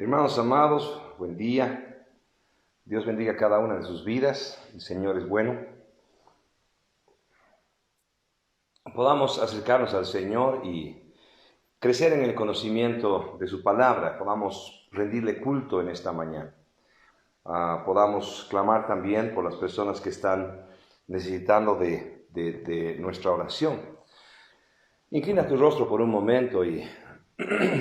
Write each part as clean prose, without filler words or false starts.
Hermanos amados, buen día. Dios bendiga cada una de sus vidas. El Señor es bueno. Podamos acercarnos al Señor y crecer en el conocimiento de su palabra. Podamos rendirle culto en esta mañana. Podamos clamar también por las personas que están necesitando de nuestra oración. Inclina tu rostro por un momento y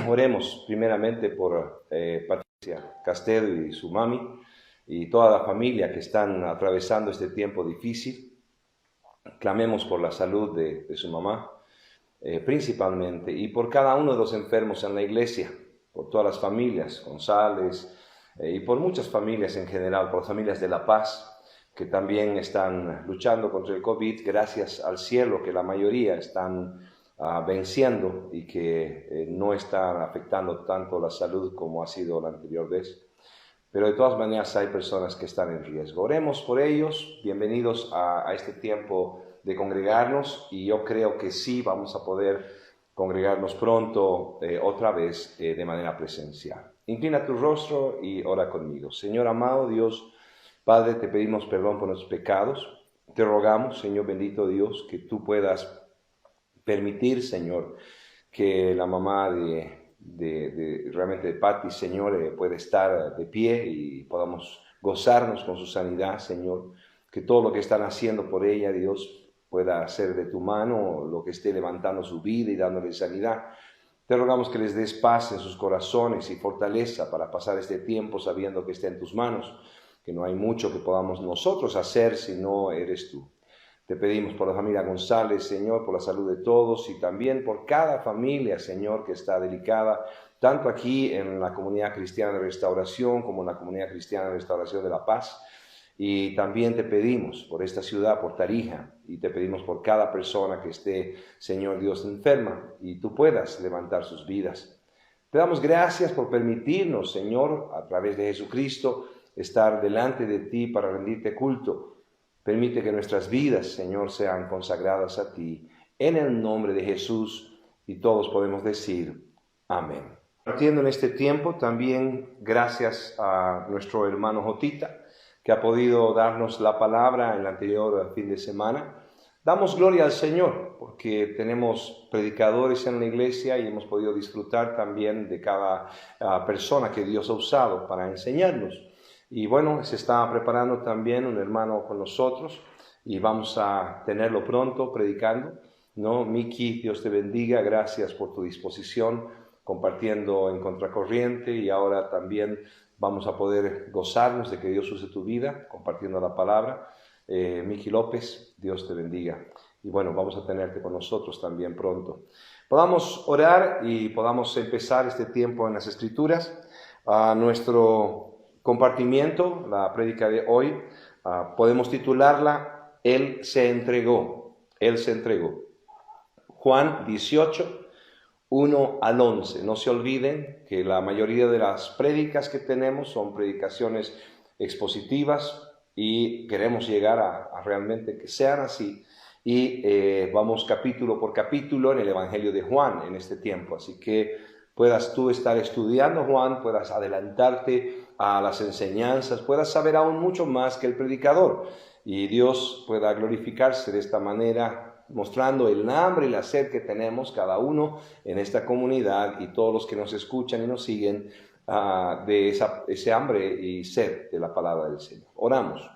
oremos primeramente por Patricia Castelo y su mami y toda la familia que están atravesando este tiempo difícil. Clamemos por la salud de su mamá principalmente y por cada uno de los enfermos en la iglesia, por todas las familias, González y por muchas familias en general, por las familias de La Paz que también están luchando contra el COVID, gracias al cielo que la mayoría están venciendo y que no están afectando tanto la salud como ha sido la anterior vez. Pero de todas maneras hay personas que están en riesgo. Oremos por ellos. Bienvenidos a este tiempo de congregarnos y yo creo que sí vamos a poder congregarnos pronto otra vez de manera presencial. Inclina tu rostro y ora conmigo. Señor amado Dios, Padre, te pedimos perdón por nuestros pecados. Te rogamos, Señor bendito Dios, que tú puedas permitir, Señor, que la mamá realmente de Patti, Señor, pueda estar de pie y podamos gozarnos con su sanidad, Señor. Que todo lo que están haciendo por ella, Dios, pueda hacer de tu mano lo que esté levantando su vida y dándole sanidad. Te rogamos que les des paz en sus corazones y fortaleza para pasar este tiempo sabiendo que está en tus manos, que no hay mucho que podamos nosotros hacer si no eres tú. Te pedimos por la familia González, Señor, por la salud de todos y también por cada familia, Señor, que está delicada, tanto aquí en la Comunidad Cristiana de Restauración como en la Comunidad Cristiana de Restauración de La Paz. Y también te pedimos por esta ciudad, por Tarija, y te pedimos por cada persona que esté, Señor Dios, enferma, y tú puedas levantar sus vidas. Te damos gracias por permitirnos, Señor, a través de Jesucristo, estar delante de ti para rendirte culto. Permite que nuestras vidas, Señor, sean consagradas a ti, en el nombre de Jesús, y todos podemos decir amén. Partiendo en este tiempo, también gracias a nuestro hermano Jotita, que ha podido darnos la palabra en el anterior fin de semana. Damos gloria al Señor, porque tenemos predicadores en la iglesia y hemos podido disfrutar también de cada persona que Dios ha usado para enseñarnos. Y bueno, se está preparando también un hermano con nosotros y vamos a tenerlo pronto predicando, ¿no? Miki, Dios te bendiga, gracias por tu disposición, compartiendo en Contracorriente y ahora también vamos a poder gozarnos de que Dios use tu vida, compartiendo la palabra. Miki López, Dios te bendiga. Y bueno, vamos a tenerte con nosotros también pronto. Podamos orar y podamos empezar este tiempo en las Escrituras. Nuestro compartimiento, la prédica de hoy, podemos titularla Él se entregó. Él se entregó. Juan 18, 1 al 11. No se olviden que la mayoría de las prédicas que tenemos son predicaciones expositivas y queremos llegar a realmente que sean así. Y vamos capítulo por capítulo en el Evangelio de Juan en este tiempo. Así que puedas tú estar estudiando Juan, puedas adelantarte a las enseñanzas, puedas saber aún mucho más que el predicador. Y Dios pueda glorificarse de esta manera, mostrando el hambre y la sed que tenemos cada uno en esta comunidad y todos los que nos escuchan y nos siguen de ese hambre y sed de la palabra del Señor. Oramos.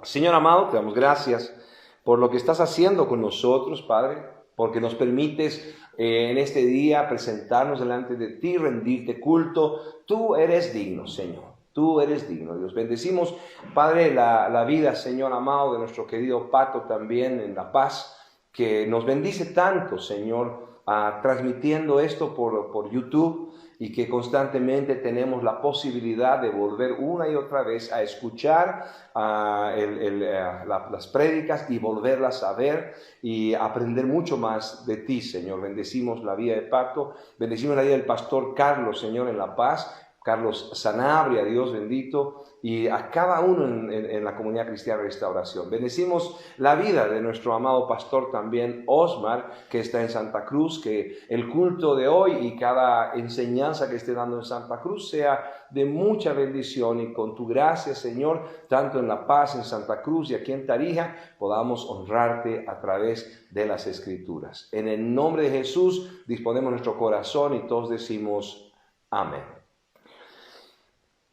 Señor amado, te damos gracias por lo que estás haciendo con nosotros, Padre, porque nos permites en este día presentarnos delante de ti, rendirte culto. Tú eres digno, Señor. Tú eres digno, Dios. Bendecimos, Padre, la vida, Señor amado, de nuestro querido Pato también en La Paz, que nos bendice tanto, Señor, transmitiendo esto por YouTube y que constantemente tenemos la posibilidad de volver una y otra vez a escuchar las prédicas y volverlas a ver y aprender mucho más de ti, Señor. Bendecimos la vida de Pato, bendecimos la vida del pastor Carlos, Señor, en La Paz, Carlos Sanabria, Dios bendito, y a cada uno en la comunidad cristiana Restauración. Bendecimos la vida de nuestro amado pastor también, Osmar, que está en Santa Cruz, que el culto de hoy y cada enseñanza que esté dando en Santa Cruz sea de mucha bendición, y con tu gracia, Señor, tanto en La Paz, en Santa Cruz y aquí en Tarija, podamos honrarte a través de las Escrituras. En el nombre de Jesús disponemos nuestro corazón y todos decimos amén.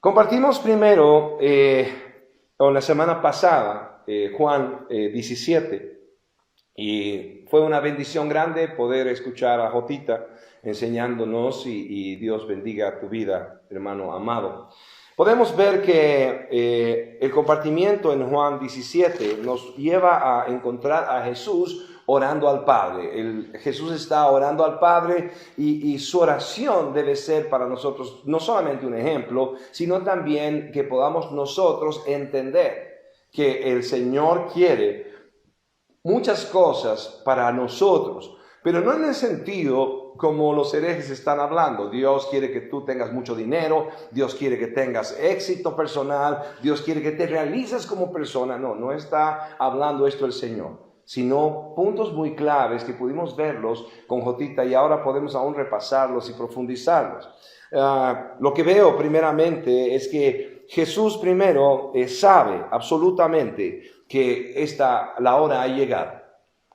Compartimos primero, la semana pasada, Juan 17, y fue una bendición grande poder escuchar a Jotita enseñándonos, y Dios bendiga tu vida, hermano amado. Podemos ver que el compartimiento en Juan 17 nos lleva a encontrar a Jesús orando al Padre. Jesús está orando al Padre, y su oración debe ser para nosotros no solamente un ejemplo, sino también que podamos nosotros entender que el Señor quiere muchas cosas para nosotros, pero no en el sentido como los herejes están hablando. Dios quiere que tú tengas mucho dinero, Dios quiere que tengas éxito personal, Dios quiere que te realices como persona. No está hablando esto el Señor, sino puntos muy claves que pudimos verlos con Jotita, y ahora podemos aún repasarlos y profundizarlos. Lo que veo primeramente es que Jesús primero sabe absolutamente que la hora ha llegado.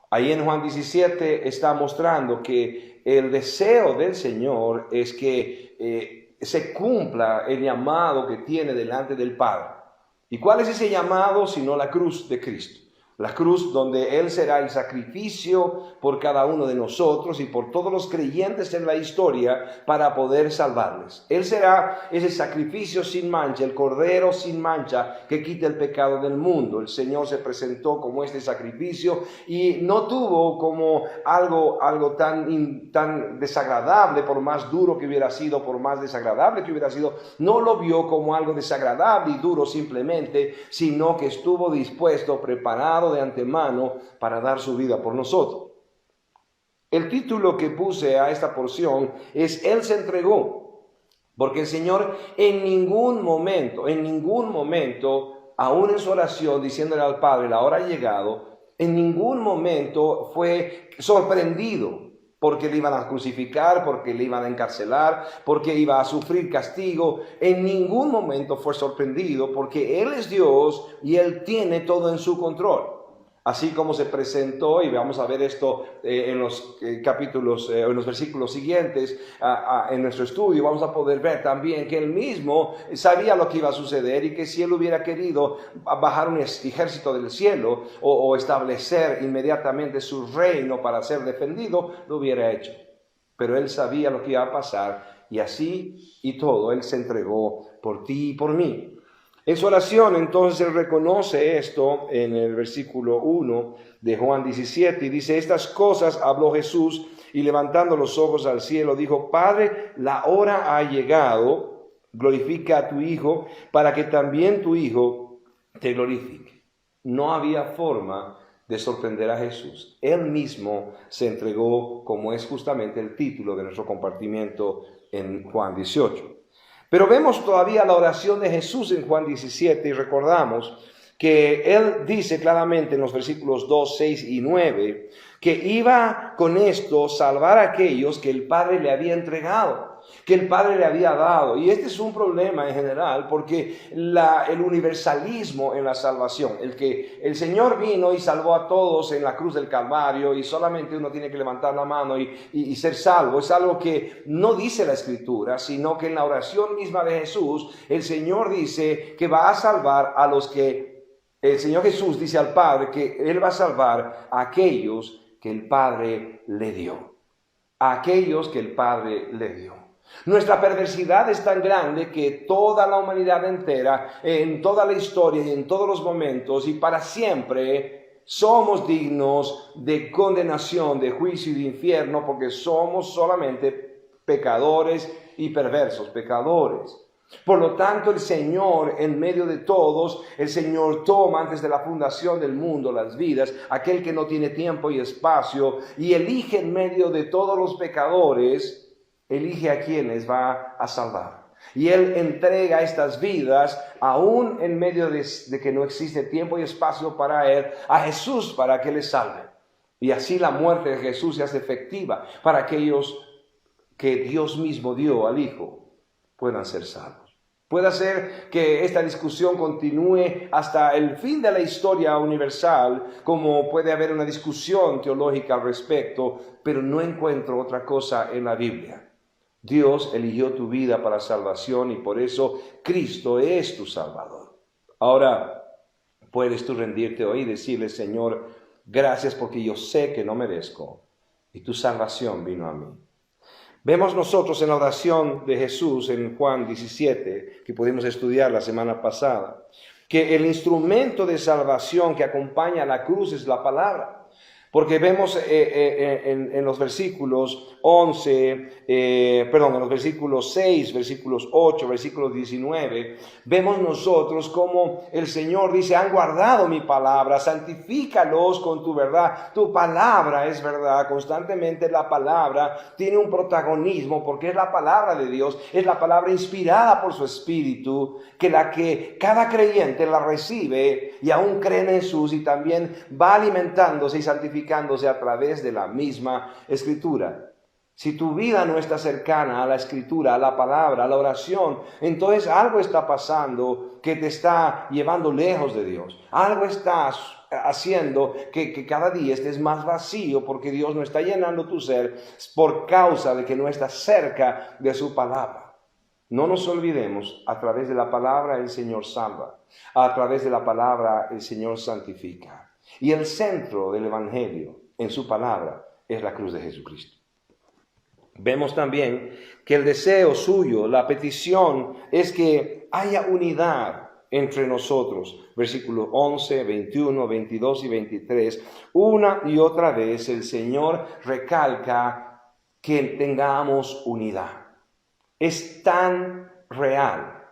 Ahí en Juan 17 está mostrando que el deseo del Señor es que se cumpla el llamado que tiene delante del Padre. ¿Y cuál es ese llamado sino la cruz de Cristo? La cruz donde Él será el sacrificio por cada uno de nosotros y por todos los creyentes en la historia para poder salvarles. Él será ese sacrificio sin mancha, el cordero sin mancha que quita el pecado del mundo. El Señor se presentó como este sacrificio y no tuvo como algo tan desagradable, por más duro que hubiera sido, por más desagradable que hubiera sido, no lo vio como algo desagradable y duro simplemente, sino que estuvo dispuesto, preparado de antemano para dar su vida por nosotros. El título que puse a esta porción es Él se entregó, porque el Señor en ningún momento, aún en su oración diciéndole al Padre, la hora ha llegado, en ningún momento fue sorprendido porque le iban a crucificar, porque le iban a encarcelar, porque iba a sufrir castigo. En ningún momento fue sorprendido, porque Él es Dios y Él tiene todo en su control. Así como se presentó, y vamos a ver esto en los capítulos, en los versículos siguientes en nuestro estudio, vamos a poder ver también que Él mismo sabía lo que iba a suceder, y que si Él hubiera querido bajar un ejército del cielo o establecer inmediatamente su reino para ser defendido, lo hubiera hecho. Pero Él sabía lo que iba a pasar, y así y todo, Él se entregó por ti y por mí. En su oración, entonces, Él reconoce esto en el versículo 1 de Juan 17, y dice: estas cosas habló Jesús, y levantando los ojos al cielo, dijo: Padre, la hora ha llegado, glorifica a tu Hijo, para que también tu Hijo te glorifique. No había forma de sorprender a Jesús. Él mismo se entregó, como es justamente el título de nuestro compartimiento en Juan 18. Pero vemos todavía la oración de Jesús en Juan 17, y recordamos que Él dice claramente en los versículos 2, 6 y 9 que iba con esto salvar a aquellos que el Padre le había entregado, que el Padre le había dado. Y este es un problema en general, porque el universalismo en la salvación, el que el Señor vino y salvó a todos en la cruz del Calvario y solamente uno tiene que levantar la mano y ser salvo, es algo que no dice la Escritura, sino que en la oración misma de Jesús, el Señor dice que va a salvar a los que, el Señor Jesús dice al Padre que Él va a salvar a aquellos que el Padre le dio, a aquellos que el Padre le dio. Nuestra perversidad es tan grande que toda la humanidad entera, en toda la historia y en todos los momentos y para siempre, somos dignos de condenación, de juicio y de infierno, porque somos solamente pecadores y perversos, pecadores. Por lo tanto, el Señor, en medio de todos, el Señor toma antes de la fundación del mundo las vidas, aquel que no tiene tiempo y espacio, y elige en medio de todos los pecadores, elige a quienes va a salvar. Y Él entrega estas vidas, aún en medio de que no existe tiempo y espacio para Él, a Jesús para que les salve. Y así la muerte de Jesús se hace efectiva para aquellos que Dios mismo dio al Hijo puedan ser salvos. Puede ser que esta discusión continúe hasta el fin de la historia universal, como puede haber una discusión teológica al respecto, pero no encuentro otra cosa en la Biblia. Dios eligió tu vida para salvación y por eso Cristo es tu Salvador. Ahora, puedes tú rendirte hoy y decirle, Señor, gracias porque yo sé que no merezco y tu salvación vino a mí. Vemos nosotros en la oración de Jesús en Juan 17, que pudimos estudiar la semana pasada, que el instrumento de salvación que acompaña a la cruz es la palabra. Porque vemos en los versículos 6, versículos 8, versículos 19, vemos nosotros cómo el Señor dice, han guardado mi palabra, santifícalos con tu verdad. Tu palabra es verdad, constantemente la palabra tiene un protagonismo porque es la palabra de Dios, es la palabra inspirada por su Espíritu, que cada creyente la recibe y aún cree en Jesús y también va alimentándose y santificándose a través de la misma Escritura. Si tu vida no está cercana a la Escritura, a la palabra, a la oración, entonces algo está pasando que te está llevando lejos de Dios. Algo estás haciendo que cada día estés más vacío porque Dios no está llenando tu ser por causa de que no estás cerca de su palabra. No nos olvidemos, a través de la palabra el Señor salva, a través de la palabra el Señor santifica. Y el centro del Evangelio en su palabra es la cruz de Jesucristo. Vemos también que el deseo suyo, la petición, es que haya unidad entre nosotros. Versículos 11, 21, 22 y 23. Una y otra vez el Señor recalca que tengamos unidad. Es tan real.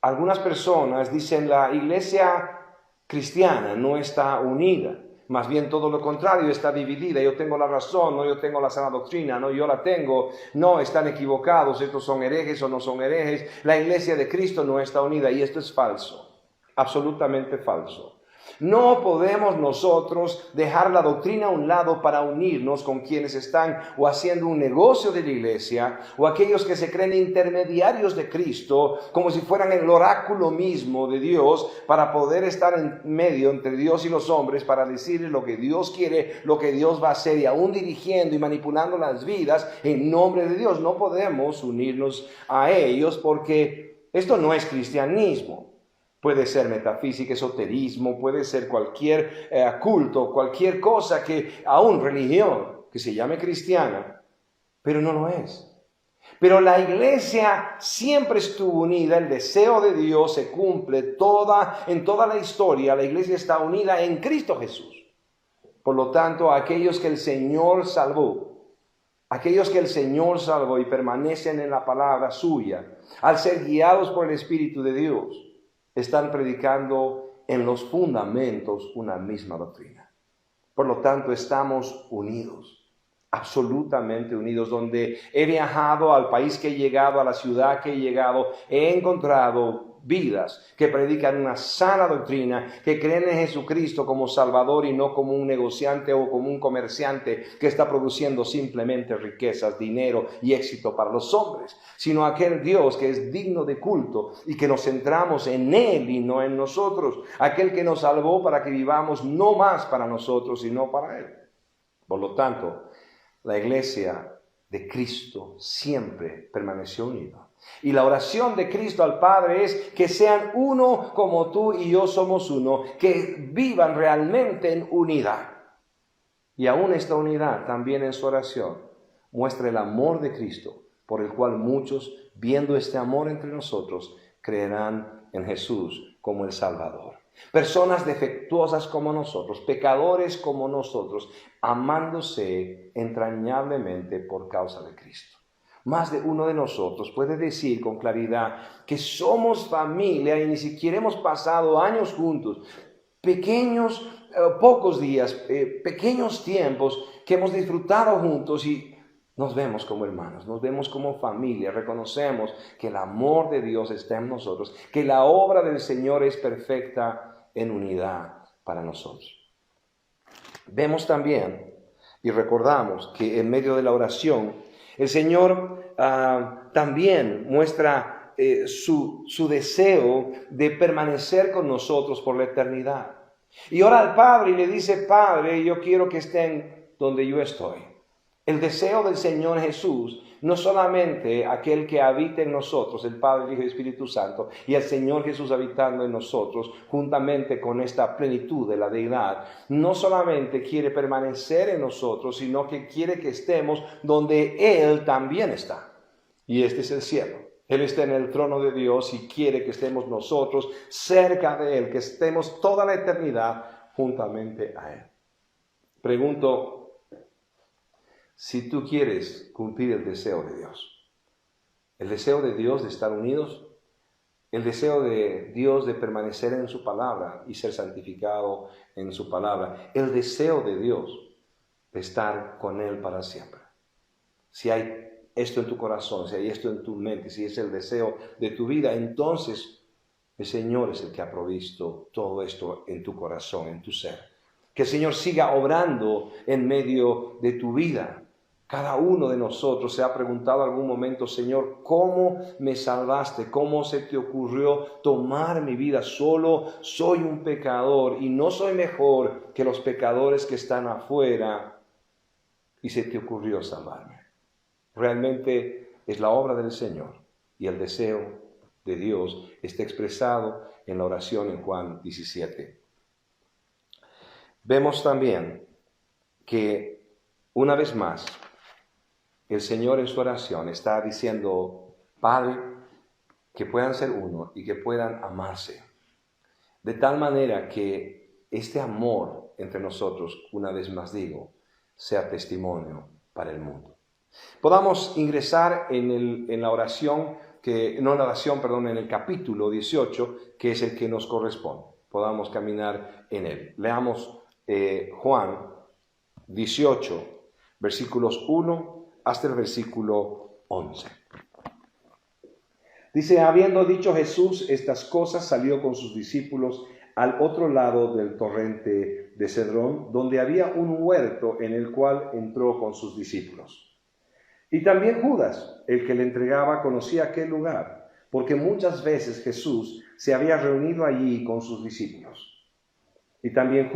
Algunas personas dicen la iglesia cristiana no está unida, más bien todo lo contrario, está dividida. Yo tengo la razón, no, yo tengo la sana doctrina, no, yo la tengo, no, están equivocados, estos son herejes o no son herejes. La iglesia de Cristo no está unida y esto es falso, absolutamente falso. No podemos nosotros dejar la doctrina a un lado para unirnos con quienes están o haciendo un negocio de la iglesia o aquellos que se creen intermediarios de Cristo como si fueran el oráculo mismo de Dios para poder estar en medio entre Dios y los hombres para decirles lo que Dios quiere, lo que Dios va a hacer y aún dirigiendo y manipulando las vidas en nombre de Dios. No podemos unirnos a ellos porque esto no es cristianismo. Puede ser metafísica, esoterismo, puede ser cualquier culto, cualquier cosa que, aún religión, que se llame cristiana, pero no lo es. Pero la iglesia siempre estuvo unida, el deseo de Dios se cumple en toda la historia, la iglesia está unida en Cristo Jesús. Por lo tanto, aquellos que el Señor salvó y permanecen en la palabra suya, al ser guiados por el Espíritu de Dios, están predicando en los fundamentos una misma doctrina. Por lo tanto, estamos unidos, absolutamente unidos. Donde he viajado, al país que he llegado, a la ciudad que he llegado, he encontrado vidas que predican una sana doctrina, que creen en Jesucristo como Salvador y no como un negociante o como un comerciante que está produciendo simplemente riquezas, dinero y éxito para los hombres, sino aquel Dios que es digno de culto y que nos centramos en Él y no en nosotros, aquel que nos salvó para que vivamos no más para nosotros sino para Él. Por lo tanto, la iglesia de Cristo siempre permaneció unida. Y la oración de Cristo al Padre es que sean uno como tú y yo somos uno, que vivan realmente en unidad. Y aún esta unidad también en su oración muestra el amor de Cristo, por el cual muchos, viendo este amor entre nosotros, creerán en Jesús como el Salvador. Personas defectuosas como nosotros, pecadores como nosotros, amándose entrañablemente por causa de Cristo. Más de uno de nosotros puede decir con claridad que somos familia y ni siquiera hemos pasado años juntos, pocos días, pequeños tiempos que hemos disfrutado juntos y Nos vemos como hermanos, nos vemos como familia, reconocemos que el amor de Dios está en nosotros, que la obra del Señor es perfecta en unidad para nosotros. Vemos también y recordamos que en medio de la oración, el Señor también muestra su deseo de permanecer con nosotros por la eternidad. Y ora al Padre y le dice: Padre, yo quiero que estén donde yo estoy. El deseo del Señor Jesús, no solamente aquel que habita en nosotros, el Padre, el Hijo y el Espíritu Santo, y el Señor Jesús habitando en nosotros, juntamente con esta plenitud de la deidad, no solamente quiere permanecer en nosotros, sino que quiere que estemos donde Él también está. Y este es el cielo. Él está en el trono de Dios y quiere que estemos nosotros cerca de Él, que estemos toda la eternidad juntamente a Él. Pregunto: si tú quieres cumplir el deseo de Dios de estar unidos, el deseo de Dios de permanecer en su palabra y ser santificado en su palabra, el deseo de Dios de estar con Él para siempre. Si hay esto en tu corazón, si hay esto en tu mente, si es el deseo de tu vida, entonces el Señor es el que ha provisto todo esto en tu corazón, en tu ser. Que el Señor siga obrando en medio de tu vida. Cada uno de nosotros se ha preguntado en algún momento: Señor, ¿cómo me salvaste? ¿Cómo se te ocurrió tomar mi vida? Solo soy un pecador y no soy mejor que los pecadores que están afuera, y se te ocurrió salvarme. Realmente es la obra del Señor, y el deseo de Dios está expresado en la oración en Juan 17. Vemos también que, una vez más, el Señor en su oración está diciendo: Padre, que puedan ser uno y que puedan amarse. De tal manera que este amor entre nosotros, una vez más digo, sea testimonio para el mundo. Podamos ingresar en la oración, en el capítulo 18, que es el que nos corresponde. Podamos caminar en él. Leamos Juan 18, versículos 1 hasta el versículo 11. Dice: habiendo dicho Jesús estas cosas, salió con sus discípulos al otro lado del torrente de Cedrón, donde había un huerto, en el cual entró con sus discípulos. Y también Judas, el que le entregaba, conocía aquel lugar, porque muchas veces Jesús se había reunido allí con sus discípulos. Y también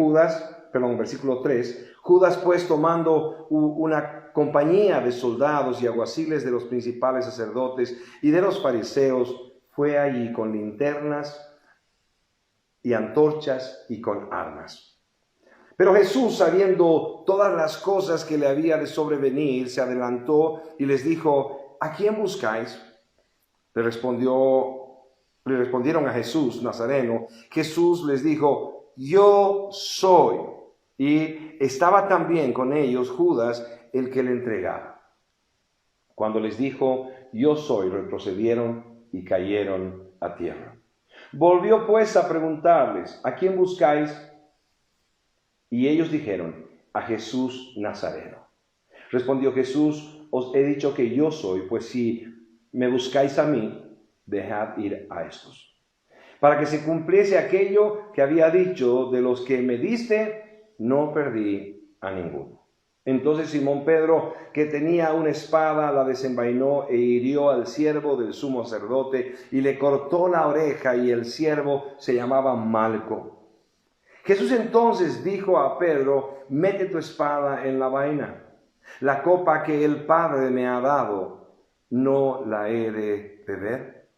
versículo 3, Judas pues, tomando una compañía de soldados y alguaciles de los principales sacerdotes y de los fariseos, fue allí con linternas y antorchas y con armas. Pero Jesús, sabiendo todas las cosas que le había de sobrevenir, se adelantó y les dijo: ¿a quién buscáis? Le respondieron a Jesús Nazareno. Jesús les dijo: yo soy. Y estaba también con ellos Judas, el que le entregaba. Cuando les dijo: yo soy, retrocedieron y cayeron a tierra. Volvió pues a preguntarles: ¿a quién buscáis? Y ellos dijeron: a Jesús Nazareno. Respondió Jesús: os he dicho que yo soy, pues si me buscáis a mí, dejad ir a estos. Para que se cumpliese aquello que había dicho: de los que me diste, no perdí a ninguno. Entonces Simón Pedro, que tenía una espada, la desenvainó e hirió al siervo del sumo sacerdote y le cortó la oreja, y el siervo se llamaba Malco. Jesús entonces dijo a Pedro: mete tu espada en la vaina. La copa que el Padre me ha dado, ¿no la he de beber?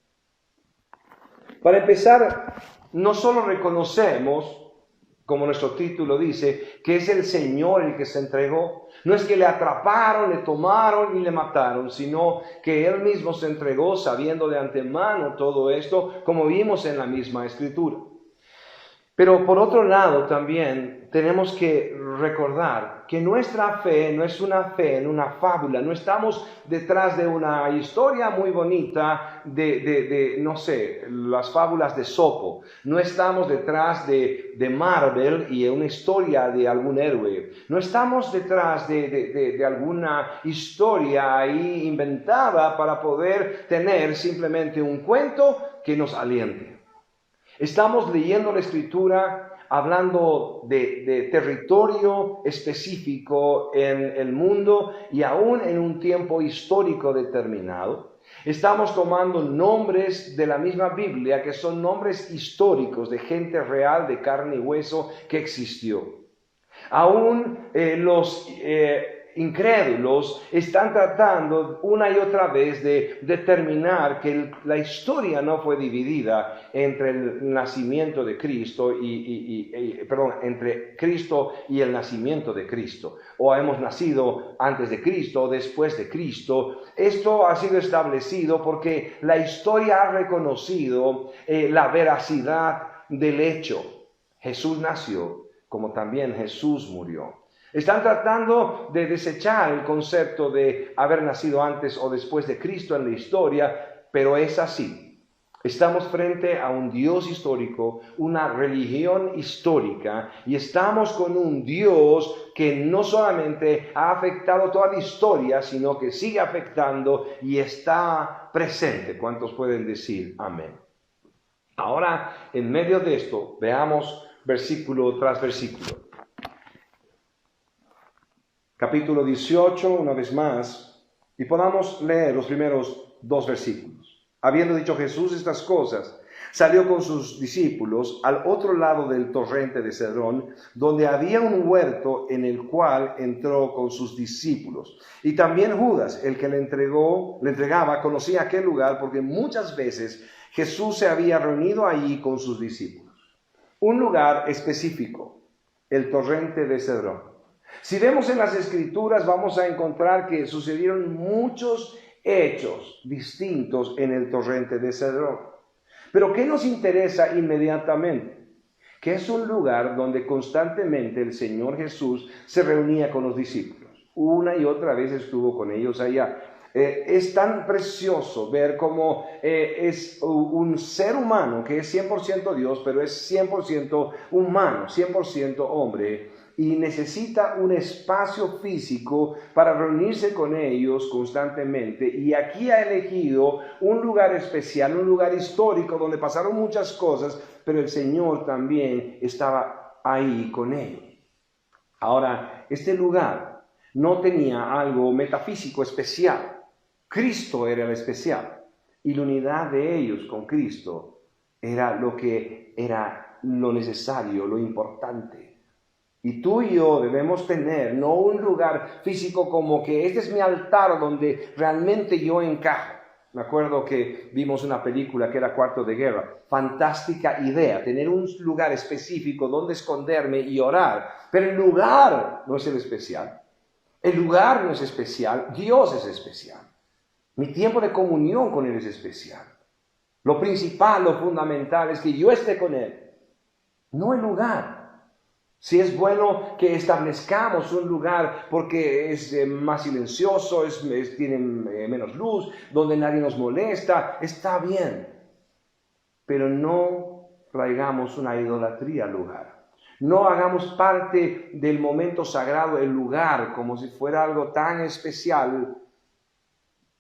Para empezar, no solo reconocemos, como nuestro título dice, que es el Señor el que se entregó. No es que le atraparon, le tomaron y le mataron, sino que Él mismo se entregó sabiendo de antemano todo esto, como vimos en la misma Escritura. Pero por otro lado también tenemos que recordar que nuestra fe no es una fe en una fábula, no estamos detrás de una historia muy bonita no sé, las fábulas de Sopo, no estamos detrás de Marvel y una historia de algún héroe, no estamos detrás de alguna historia ahí inventada para poder tener simplemente un cuento que nos aliente. Estamos leyendo la Escritura hablando de territorio específico en el mundo y aún en un tiempo histórico determinado. Estamos tomando nombres de la misma Biblia que son nombres históricos de gente real, de carne y hueso que existió. Aún los incrédulos están tratando una y otra vez de determinar que la historia no fue dividida entre el nacimiento de Cristo entre Cristo y el nacimiento de Cristo, o hemos nacido antes de Cristo o después de Cristo. Esto ha sido establecido porque la historia ha reconocido la veracidad del hecho. Jesús nació, como también Jesús murió. Están tratando de desechar el concepto de haber nacido antes o después de Cristo en la historia, pero es así. Estamos frente a un Dios histórico, una religión histórica, y estamos con un Dios que no solamente ha afectado toda la historia, sino que sigue afectando y está presente. ¿Cuántos pueden decir amén? Ahora, en medio de esto, veamos versículo tras versículo. Capítulo 18, una vez más, y podamos leer los primeros 2 versículos. Habiendo dicho Jesús estas cosas, salió con sus discípulos al otro lado del torrente de Cedrón, donde había un huerto en el cual entró con sus discípulos. Y también Judas, el que le entregaba, conocía aquel lugar porque muchas veces Jesús se había reunido allí con sus discípulos. Un lugar específico, el torrente de Cedrón. Si vemos en las Escrituras, vamos a encontrar que sucedieron muchos hechos distintos en el torrente de Cedrón. Pero ¿qué nos interesa inmediatamente? Que es un lugar donde constantemente el Señor Jesús se reunía con los discípulos. Una y otra vez estuvo con ellos allá. Es tan precioso ver cómo es un ser humano que es 100% Dios, pero es 100% humano, 100% hombre, y necesita un espacio físico para reunirse con ellos constantemente. Y aquí ha elegido un lugar especial, un lugar histórico donde pasaron muchas cosas, pero el Señor también estaba ahí con ellos. Ahora, este lugar no tenía algo metafísico especial. Cristo era el especial, y la unidad de ellos con Cristo era lo necesario, lo importante. Y tú y yo debemos tener no un lugar físico como que este es mi altar donde realmente yo encajo. Me acuerdo que vimos una película que era Cuarto de Guerra. Fantástica idea, tener un lugar específico donde esconderme y orar. Pero el lugar no es el especial. El lugar no es especial, Dios es especial. Mi tiempo de comunión con Él es especial. Lo principal, lo fundamental es que yo esté con Él, no el lugar. Si es bueno que establezcamos un lugar porque es más silencioso, tiene menos luz, donde nadie nos molesta, está bien. Pero no traigamos una idolatría al lugar. No hagamos parte del momento sagrado el lugar como si fuera algo tan especial,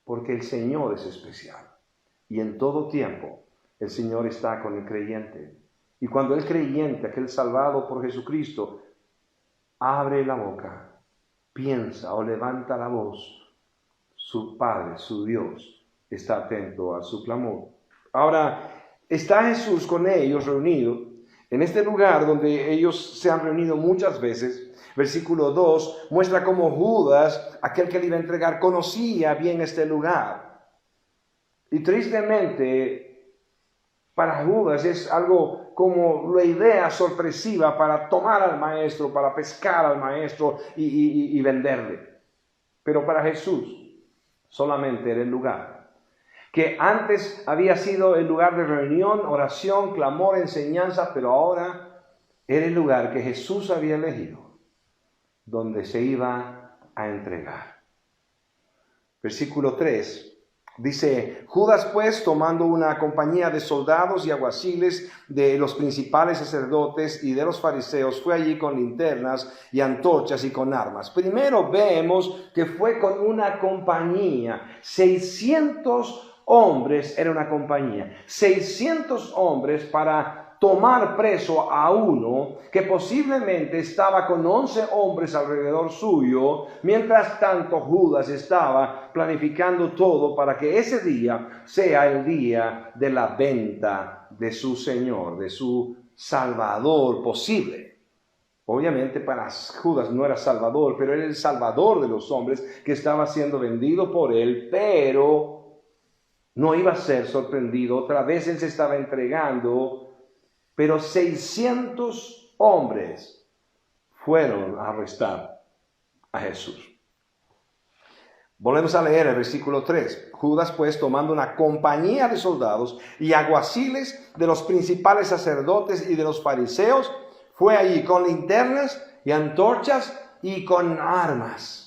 porque el Señor es especial. Y en todo tiempo el Señor está con el creyente. Y cuando el creyente, aquel salvado por Jesucristo, abre la boca, piensa o levanta la voz, su Padre, su Dios, está atento a su clamor. Ahora, está Jesús con ellos reunido en este lugar donde ellos se han reunido muchas veces. Versículo 2 muestra cómo Judas, aquel que le iba a entregar, conocía bien este lugar. Y tristemente, para Judas es algo como la idea sorpresiva para tomar al maestro, para pescar al maestro y venderle. Pero para Jesús solamente era el lugar que antes había sido el lugar de reunión, oración, clamor, enseñanza, pero ahora era el lugar que Jesús había elegido, donde se iba a entregar. Versículo 3 dice: Judas pues, tomando una compañía de soldados y alguaciles de los principales sacerdotes y de los fariseos, fue allí con linternas y antorchas y con armas. Primero vemos que fue con una compañía. 600 hombres era una compañía. 600 hombres para tomar preso a uno que posiblemente estaba con 11 hombres alrededor suyo. Mientras tanto, Judas estaba planificando todo para que ese día sea el día de la venta de su Señor, de su Salvador posible. Obviamente para Judas no era Salvador, pero era el Salvador de los hombres que estaba siendo vendido por él, pero no iba a ser sorprendido. Otra vez él se estaba entregando. Pero 600 hombres fueron a arrestar a Jesús. Volvemos a leer el versículo 3. Judas pues, tomando una compañía de soldados y alguaciles de los principales sacerdotes y de los fariseos, fue allí con linternas y antorchas y con armas.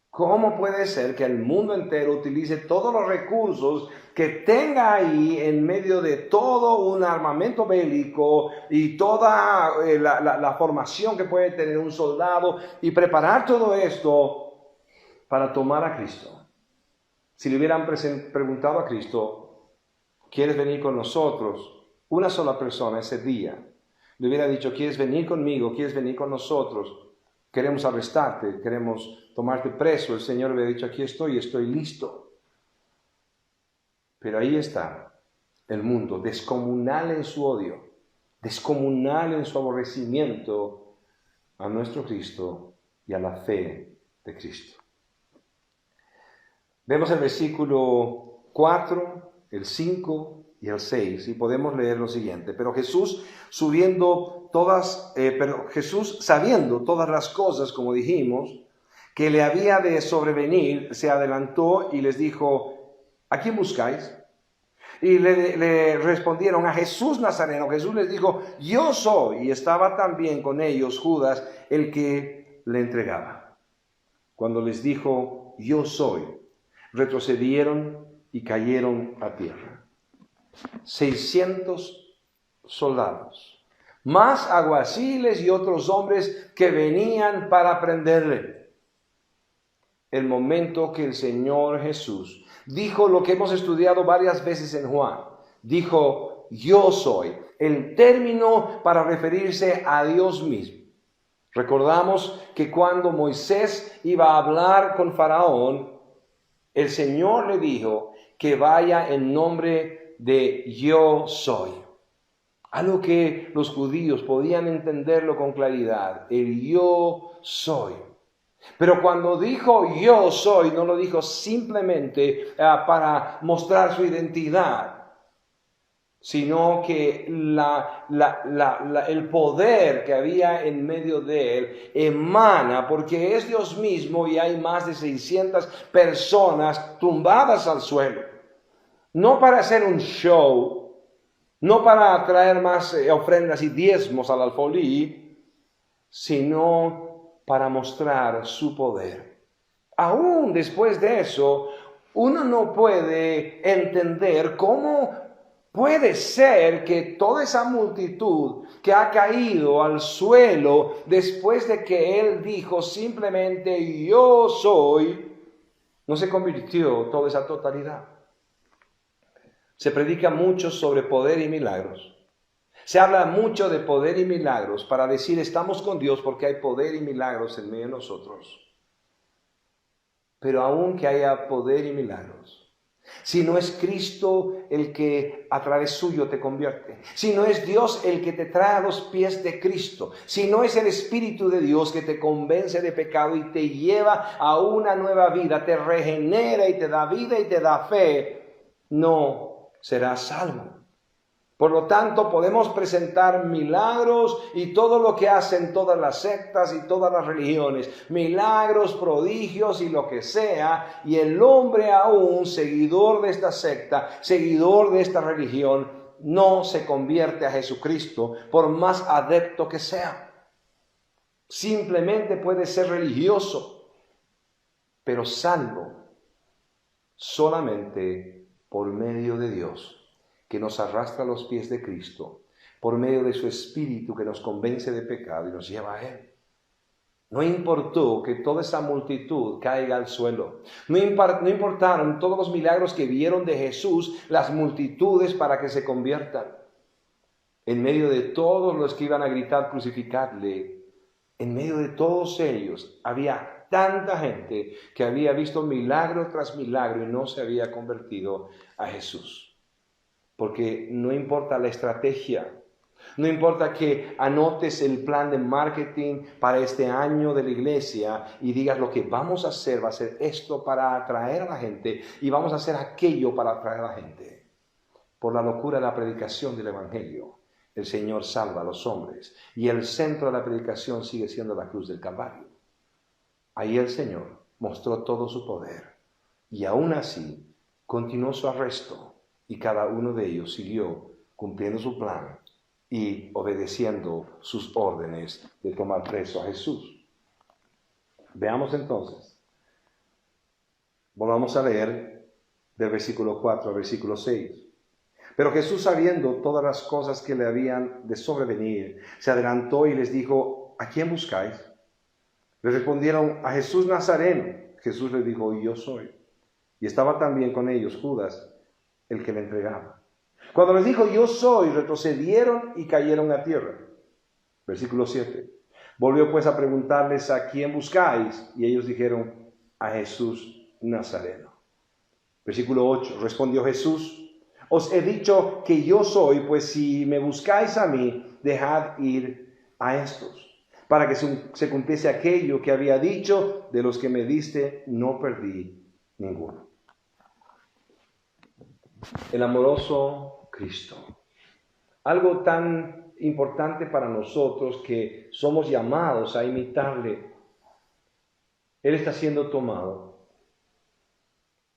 ¿Cómo puede ser que el mundo entero utilice todos los recursos que tenga ahí en medio de todo un armamento bélico y toda la formación que puede tener un soldado y preparar todo esto para tomar a Cristo? Si le hubieran preguntado a Cristo: ¿quieres venir con nosotros? Una sola persona ese día le hubiera dicho: ¿quieres venir conmigo? ¿Quieres venir con nosotros? Queremos arrestarte, queremos tomarte preso. El Señor le había dicho: aquí estoy listo. Pero ahí está el mundo, descomunal en su odio, descomunal en su aborrecimiento a nuestro Cristo y a la fe de Cristo. Vemos el versículo 4, el 5 y el 6, y podemos leer lo siguiente. Pero Jesús sabiendo todas las cosas, como dijimos, que le había de sobrevenir, se adelantó y les dijo: ¿a quién buscáis? Y le respondieron: a Jesús Nazareno. Jesús les dijo: yo soy. Y estaba también con ellos Judas, el que le entregaba. Cuando les dijo: yo soy, retrocedieron y cayeron a tierra. 600 soldados, más alguaciles y otros hombres que venían para prenderle. El momento que el Señor Jesús dijo lo que hemos estudiado varias veces en Juan, dijo: yo soy, el término para referirse a Dios mismo. Recordamos que cuando Moisés iba a hablar con Faraón, el Señor le dijo que vaya en nombre de yo soy. Algo que los judíos podían entenderlo con claridad, el yo soy. Pero cuando dijo yo soy, no lo dijo simplemente para mostrar su identidad, sino que el poder que había en medio de él emana, porque es Dios mismo y hay más de 600 personas tumbadas al suelo. No para hacer un show, no para traer más ofrendas y diezmos al alfolí, sino para mostrar su poder. Aún después de eso, uno no puede entender cómo puede ser que toda esa multitud que ha caído al suelo después de que él dijo simplemente yo soy, no se convirtió toda esa totalidad. Se predica mucho sobre poder y milagros. Se habla mucho de poder y milagros para decir estamos con Dios porque hay poder y milagros en medio de nosotros. Pero aun que haya poder y milagros, si no es Cristo el que a través suyo te convierte, si no es Dios el que te trae a los pies de Cristo, si no es el Espíritu de Dios que te convence de pecado y te lleva a una nueva vida, te regenera y te da vida y te da fe, no serás salvo. Por lo tanto, podemos presentar milagros y todo lo que hacen todas las sectas y todas las religiones, milagros, prodigios y lo que sea, y el hombre aún, seguidor de esta secta, seguidor de esta religión, no se convierte a Jesucristo por más adepto que sea. Simplemente puede ser religioso, pero salvo solamente por medio de Dios, que nos arrastra a los pies de Cristo, por medio de su Espíritu que nos convence de pecado y nos lleva a Él. No importó que toda esa multitud caiga al suelo. No importaron todos los milagros que vieron de Jesús, las multitudes para que se conviertan. En medio de todos los que iban a gritar crucificadle, en medio de todos ellos había tanta gente que había visto milagro tras milagro y no se había convertido a Jesús. Porque no importa la estrategia, no importa que anotes el plan de marketing para este año de la iglesia y digas lo que vamos a hacer va a ser esto para atraer a la gente y vamos a hacer aquello para atraer a la gente. Por la locura de la predicación del Evangelio, el Señor salva a los hombres y el centro de la predicación sigue siendo la cruz del Calvario. Ahí el Señor mostró todo su poder y aún así continuó su arresto y cada uno de ellos siguió cumpliendo su plan y obedeciendo sus órdenes de tomar preso a Jesús. Veamos entonces. Volvamos a leer del versículo 4 al versículo 6. Pero Jesús, sabiendo todas las cosas que le habían de sobrevenir, se adelantó y les dijo: ¿a quién buscáis? Le respondieron: a Jesús Nazareno. Jesús les dijo: yo soy. Y estaba también con ellos Judas, el que le entregaba. Cuando les dijo: yo soy, retrocedieron y cayeron a tierra. Versículo 7. Volvió pues a preguntarles: ¿a quién buscáis? Y ellos dijeron: a Jesús Nazareno. Versículo 8. Respondió Jesús: os he dicho que yo soy, pues si me buscáis a mí, dejad ir a estos, para que se cumpliese aquello que había dicho: de los que me diste, no perdí ninguno. El amoroso Cristo. Algo tan importante para nosotros que somos llamados a imitarle. Él está siendo tomado.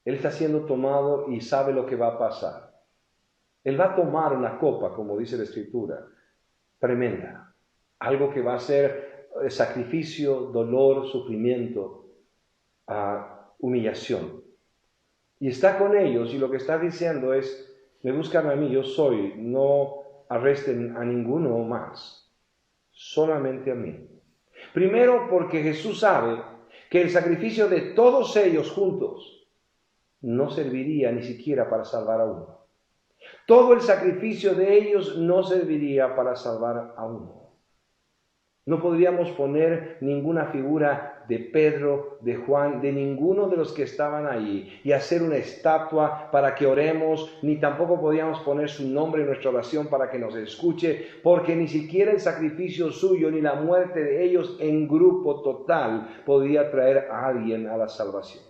Él está siendo tomado y sabe lo que va a pasar. Él va a tomar una copa, como dice la Escritura, tremenda. Algo que va a ser sacrificio, dolor, sufrimiento, humillación. Y está con ellos y lo que está diciendo es: me buscan a mí, yo soy, no arresten a ninguno más, solamente a mí. Primero, porque Jesús sabe que el sacrificio de todos ellos juntos no serviría ni siquiera para salvar a uno. Todo el sacrificio de ellos no serviría para salvar a uno. No podríamos poner ninguna figura de Pedro, de Juan, de ninguno de los que estaban ahí y hacer una estatua para que oremos, ni tampoco podíamos poner su nombre en nuestra oración para que nos escuche, porque ni siquiera el sacrificio suyo ni la muerte de ellos en grupo total podía traer a alguien a la salvación.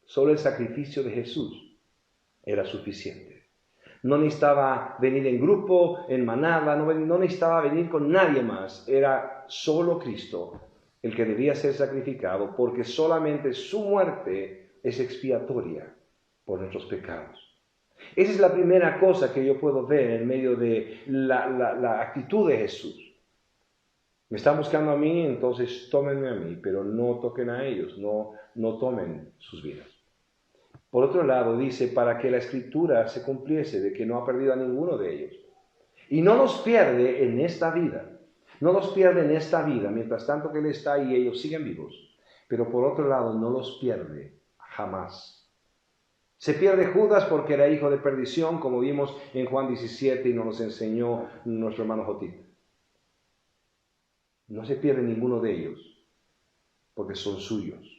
Solo el sacrificio de Jesús era suficiente. No necesitaba venir en grupo, en manada, no necesitaba venir con nadie más. Era solo Cristo el que debía ser sacrificado, porque solamente su muerte es expiatoria por nuestros pecados. Esa es la primera cosa que yo puedo ver en medio de la actitud de Jesús. Me están buscando a mí, entonces tómenme a mí, pero no toquen a ellos, no tomen sus vidas. Por otro lado, dice, para que la Escritura se cumpliese, de que no ha perdido a ninguno de ellos. Y no los pierde en esta vida. No los pierde en esta vida, mientras tanto que Él está y ellos siguen vivos. Pero por otro lado, no los pierde jamás. Se pierde Judas porque era hijo de perdición, como vimos en Juan 17 y nos los enseñó nuestro hermano Jotit. No se pierde ninguno de ellos, porque son suyos.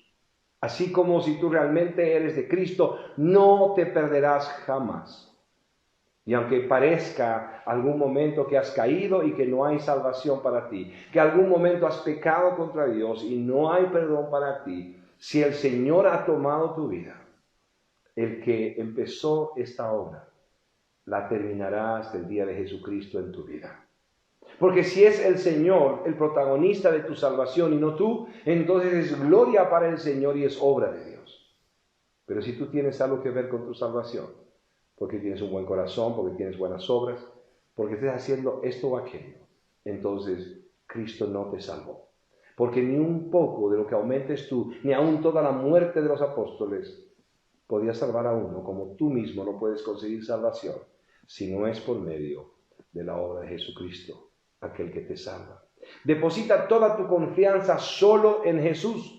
Así como si tú realmente eres de Cristo, no te perderás jamás. Y aunque parezca algún momento que has caído y que no hay salvación para ti, que algún momento has pecado contra Dios y no hay perdón para ti, si el Señor ha tomado tu vida, el que empezó esta obra, la terminará hasta el día de Jesucristo en tu vida. Porque si es el Señor el protagonista de tu salvación y no tú, entonces es gloria para el Señor y es obra de Dios. Pero si tú tienes algo que ver con tu salvación, porque tienes un buen corazón, porque tienes buenas obras, porque estés haciendo esto o aquello, entonces Cristo no te salvó. Porque ni un poco de lo que aumentes tú, ni aun toda la muerte de los apóstoles, podía salvar a uno, como tú mismo no puedes conseguir salvación, si no es por medio de la obra de Jesucristo, aquel que te salva. Deposita toda tu confianza solo en Jesús.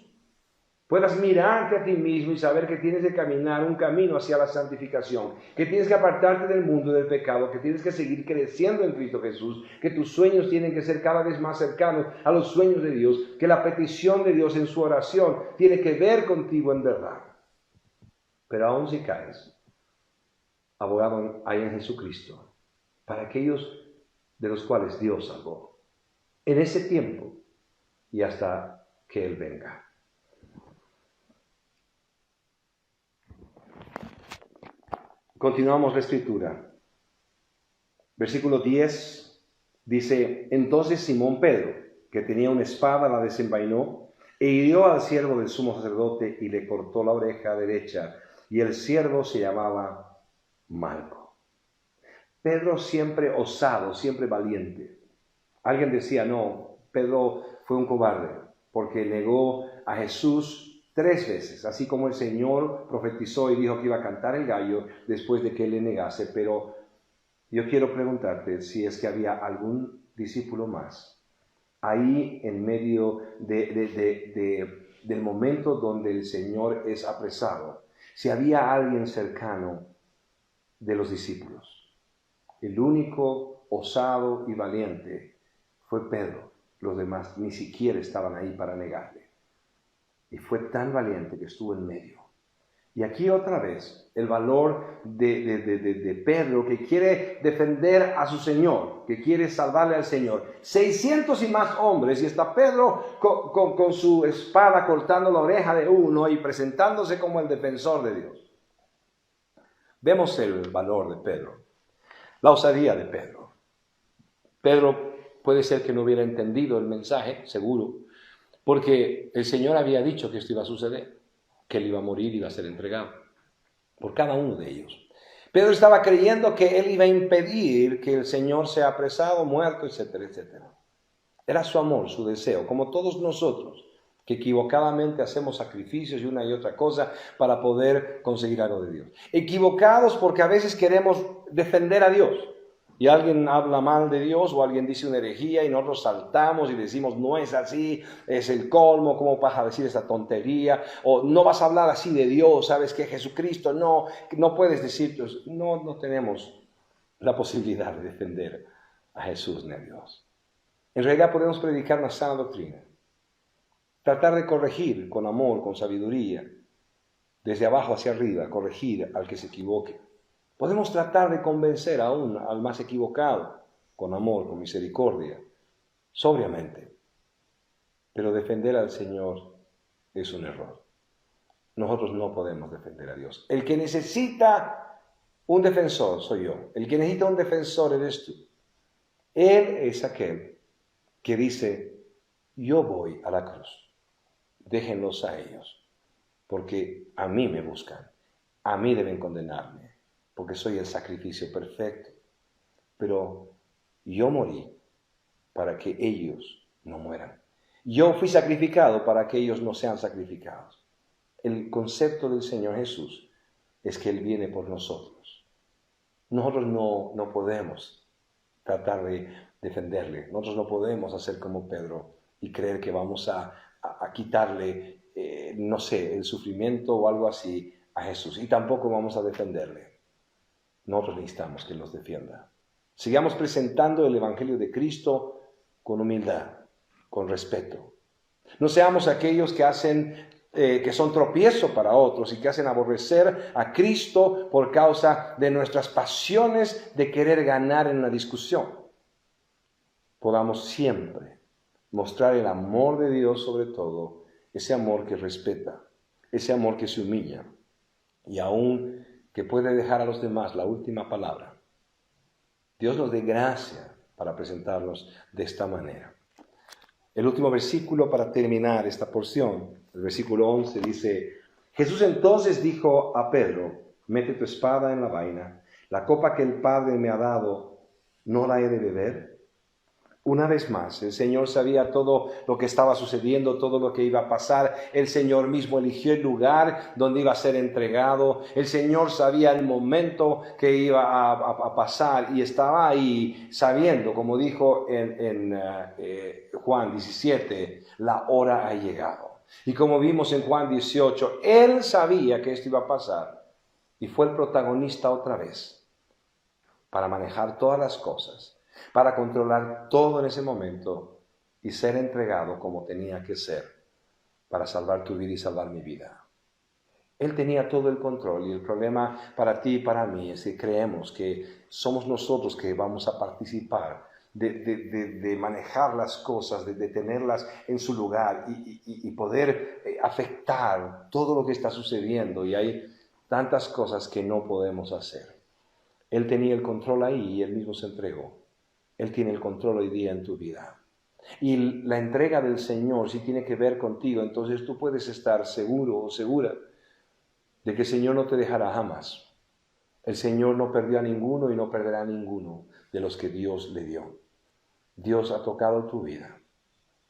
Puedas mirarte a ti mismo y saber que tienes que caminar un camino hacia la santificación, que tienes que apartarte del mundo del pecado, que tienes que seguir creciendo en Cristo Jesús, que tus sueños tienen que ser cada vez más cercanos a los sueños de Dios, que la petición de Dios en su oración tiene que ver contigo en verdad. Pero aún si caes, abogado hay en Jesucristo para aquellos de los cuales Dios salvó en ese tiempo y hasta que Él venga. Continuamos la escritura. Versículo 10 dice: entonces Simón Pedro, que tenía una espada, la desenvainó e hirió al siervo del sumo sacerdote y le cortó la oreja derecha, y el siervo se llamaba Malco. Pedro siempre osado, siempre valiente. Alguien decía, no, Pedro fue un cobarde porque negó a Jesús 3 veces, así como el Señor profetizó y dijo que iba a cantar el gallo después de que él le negase. Pero yo quiero preguntarte si es que había algún discípulo más ahí en medio del momento donde el Señor es apresado, si había alguien cercano de los discípulos. El único osado y valiente fue Pedro. Los demás ni siquiera estaban ahí para negarle. Y fue tan valiente que estuvo en medio. Y aquí otra vez el valor de Pedro, que quiere defender a su Señor, que quiere salvarle al Señor. 600 y más hombres, y está Pedro con su espada cortando la oreja de uno y presentándose como el defensor de Dios. Vemos el valor de Pedro, la osadía de Pedro. Pedro puede ser que no hubiera entendido el mensaje, seguro, porque el Señor había dicho que esto iba a suceder, que él iba a morir y iba a ser entregado por cada uno de ellos. Pedro estaba creyendo que él iba a impedir que el Señor sea apresado, muerto, etcétera, etcétera. Era su amor, su deseo, como todos nosotros, que equivocadamente hacemos sacrificios y una y otra cosa para poder conseguir algo de Dios. Equivocados porque a veces queremos defender a Dios. Y alguien habla mal de Dios o alguien dice una herejía y nosotros saltamos y decimos, no es así, es el colmo, ¿cómo vas a decir esta tontería? O no vas a hablar así de Dios, ¿sabes que Jesucristo? No puedes decir, pues, no tenemos la posibilidad de defender a Jesús ni a Dios. En realidad podemos predicar una sana doctrina, tratar de corregir con amor, con sabiduría, desde abajo hacia arriba, corregir al que se equivoque. Podemos tratar de convencer aún al más equivocado, con amor, con misericordia, sobriamente. Pero defender al Señor es un error. Nosotros no podemos defender a Dios. El que necesita un defensor soy yo. El que necesita un defensor eres tú. Él es aquel que dice, yo voy a la cruz. Déjenlos a ellos, porque a mí me buscan. A mí deben condenarme, porque soy el sacrificio perfecto. Pero yo morí para que ellos no mueran. Yo fui sacrificado para que ellos no sean sacrificados. El concepto del Señor Jesús es que Él viene por nosotros. Nosotros no podemos tratar de defenderle. Nosotros no podemos hacer como Pedro y creer que vamos a quitarle, el sufrimiento o algo así a Jesús. Y tampoco vamos a defenderle. Nosotros necesitamos que nos defienda. Sigamos presentando el Evangelio de Cristo con humildad, con respeto. No seamos aquellos que son tropiezo para otros y que hacen aborrecer a Cristo por causa de nuestras pasiones de querer ganar en una discusión. Podamos siempre mostrar el amor de Dios sobre todo, ese amor que respeta, ese amor que se humilla y aún que puede dejar a los demás la última palabra. Dios nos dé gracia para presentarnos de esta manera. El último versículo para terminar esta porción, el versículo 11 dice, Jesús entonces dijo a Pedro, mete tu espada en la vaina, La copa que el Padre me ha dado, ¿no la he de beber? Una vez más, el Señor sabía todo lo que estaba sucediendo, todo lo que iba a pasar. El Señor mismo eligió el lugar donde iba a ser entregado. El Señor sabía el momento que iba a pasar y estaba ahí sabiendo, como dijo en Juan 17, la hora ha llegado. Y como vimos en Juan 18, Él sabía que esto iba a pasar y fue el protagonista otra vez para manejar todas las cosas, para controlar todo en ese momento y ser entregado como tenía que ser para salvar tu vida y salvar mi vida. Él tenía todo el control y el problema para ti y para mí es que creemos que somos nosotros que vamos a participar de manejar las cosas, de tenerlas en su lugar y poder afectar todo lo que está sucediendo, y hay tantas cosas que no podemos hacer. Él tenía el control ahí y Él mismo se entregó. Él tiene el control hoy día en tu vida. Y la entrega del Señor, si tiene que ver contigo, entonces tú puedes estar seguro o segura de que el Señor no te dejará jamás. El Señor no perdió a ninguno y no perderá a ninguno de los que Dios le dio. Dios ha tocado tu vida.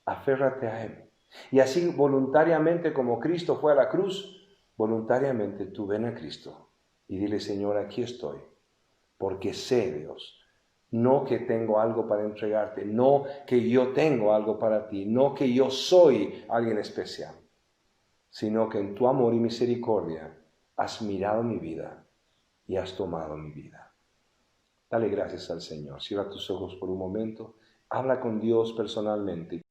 Aférrate a Él. Y así voluntariamente como Cristo fue a la cruz, voluntariamente tú ven a Cristo y dile: Señor, aquí estoy, porque sé, Dios, no que tengo algo para entregarte, no que yo tengo algo para ti, no que yo soy alguien especial, sino que en tu amor y misericordia has mirado mi vida y has tomado mi vida. Dale gracias al Señor. Cierra tus ojos por un momento, habla con Dios personalmente.